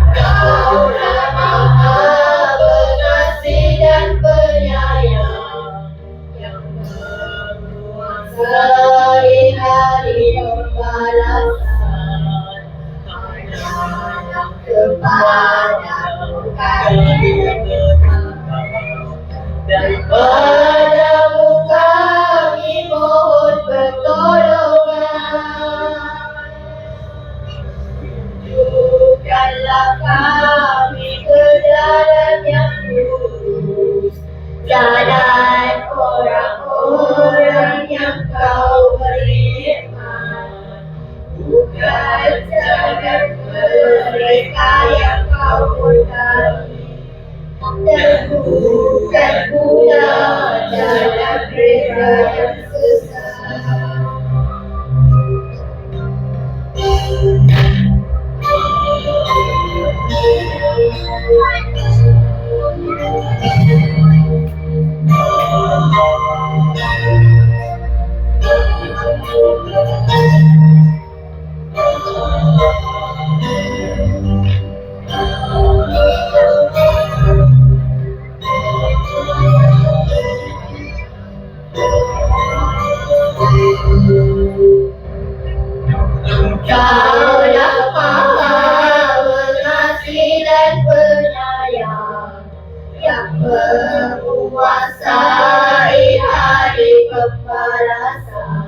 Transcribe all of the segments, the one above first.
Engkaulah Maha Pengasih dan Penyayang yang menguasai hari pembalasan. Hanyalah kepadamu kami berharap, daripadamu kami mohon pertolongan. Tunjukkanlah kami ke jalan yang lurus, jalan orang-orang yang kau beri nikmat, bukan jalan mereka yang kau murkai, dan bukan pula jalan mereka yang sesat. Engkaulah Maha Pengasih dan Penyayang yang menguasai hari pembalasan.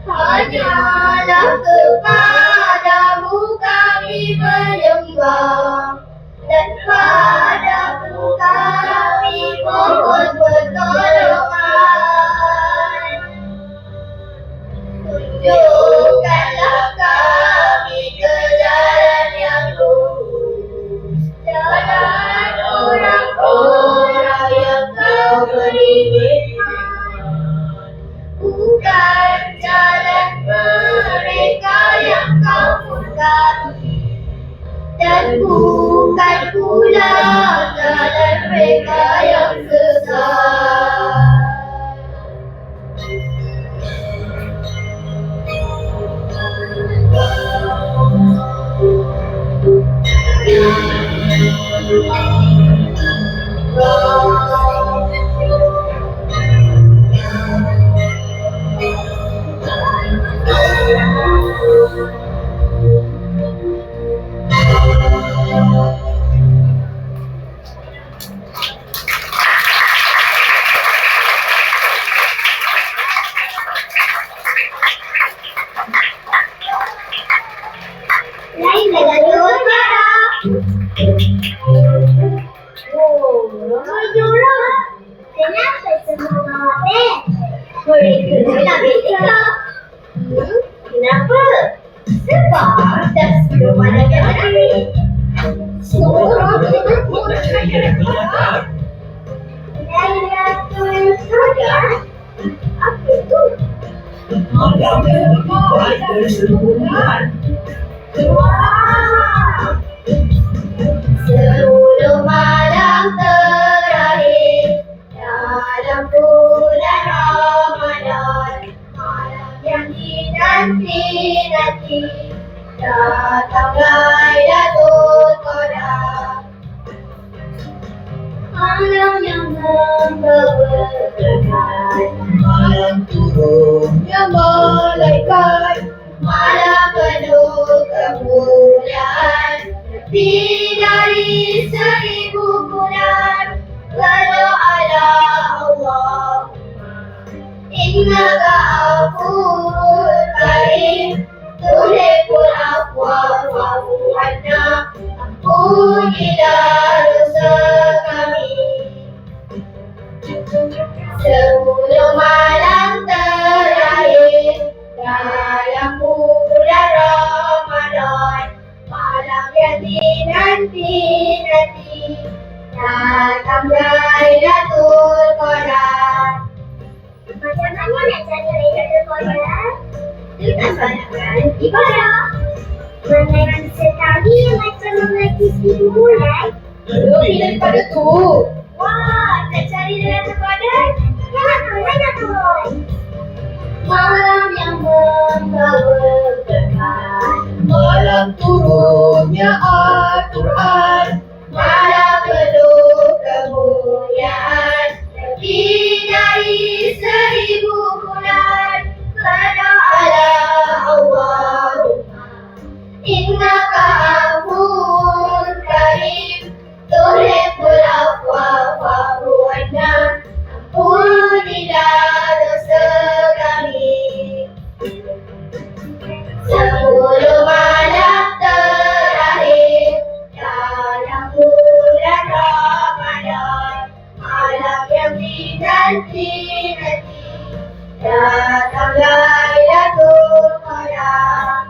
Hanyalah kepadamu kami menyembah, dan padamu kami mohon pertolongan. Tunjukkanlah kami ke jalan yang lurus, jalan orang-orang yang kau beri nikmat, bukan jalan mereka yang kau murkai, dan bukan pula jalan mereka yang sesat. Lain dengan juara. Juara. Kenapa semua bawa pen? Mereka nak betika. Kenapa? Sebab dah sebelum ada gathering. Semua orang Lailatul Qadar. Apa itu? Malam yang terbaik dari seluruh bulan. Wow. 10 malam terakhir dalam bulan Ramadan, malam yang dinanti-nanti, datang Lailatul Qadar. Malam yang membawa berkat, Malam turunnya malaikat, malam penuh kemuliaan, lebih dari 1000 bulan. Berdoalah Allah, innaka afuwwun karim, tuhibbul afwa fa'fu anna. Ampunilah dosa kami. 10 malam terakhir dalam bulan Ramadan, malam yang dinanti-nanti, datang Lailatul Qadar. Macam mana nak cari Lailatul Qadar? Dengan banyakkan ibadah. Mengenai sekali macam mengaji 1000 bulan. Lebih daripada tu. Wah, nak cari Lailatul Qadar? Jangan tuan. Malam yang membawa berkat, malam turunnya Al-Quran, malam penuh kemuliaan, lebih dari 1000 bulan. Berdoalah Allahumma innaka afuwwun karim, tuhibbul afwa fa'fu anna. Ampunilah dosa kami. 10 malam terakhir dalam bulan Ramadan, malam yang dinanti-nanti, datang Lailatul Qadar.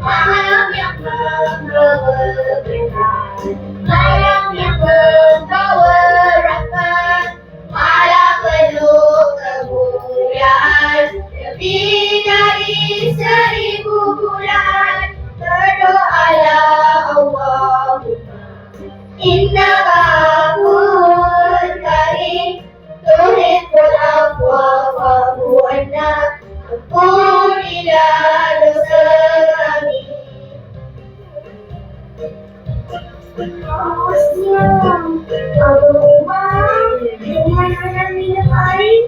Malam yang membawa berkah, malam yang membawa rahmat, malam penuh kemuliaan, lebih dari 1000 bulan. Berdoalah Allahumma innaka afuwwun karim, tuhibbul afwa fa'fu anna. Ampunilah dosa kami. Allahumma dengan anak minum air.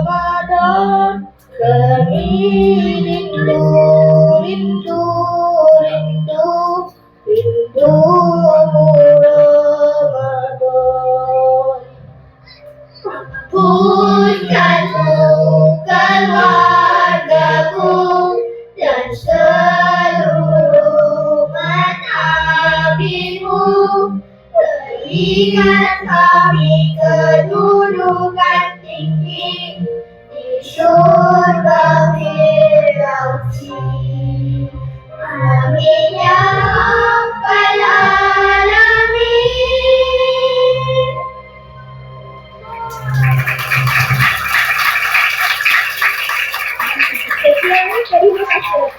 Ramadan, Ramadan. Ampunkanmu keluargaku dan seluruh umat Nabi-Mu. Berikan kami kedudukan tinggi di syurga Firdausi. Amin ya rabbal alamin. Terima kasih.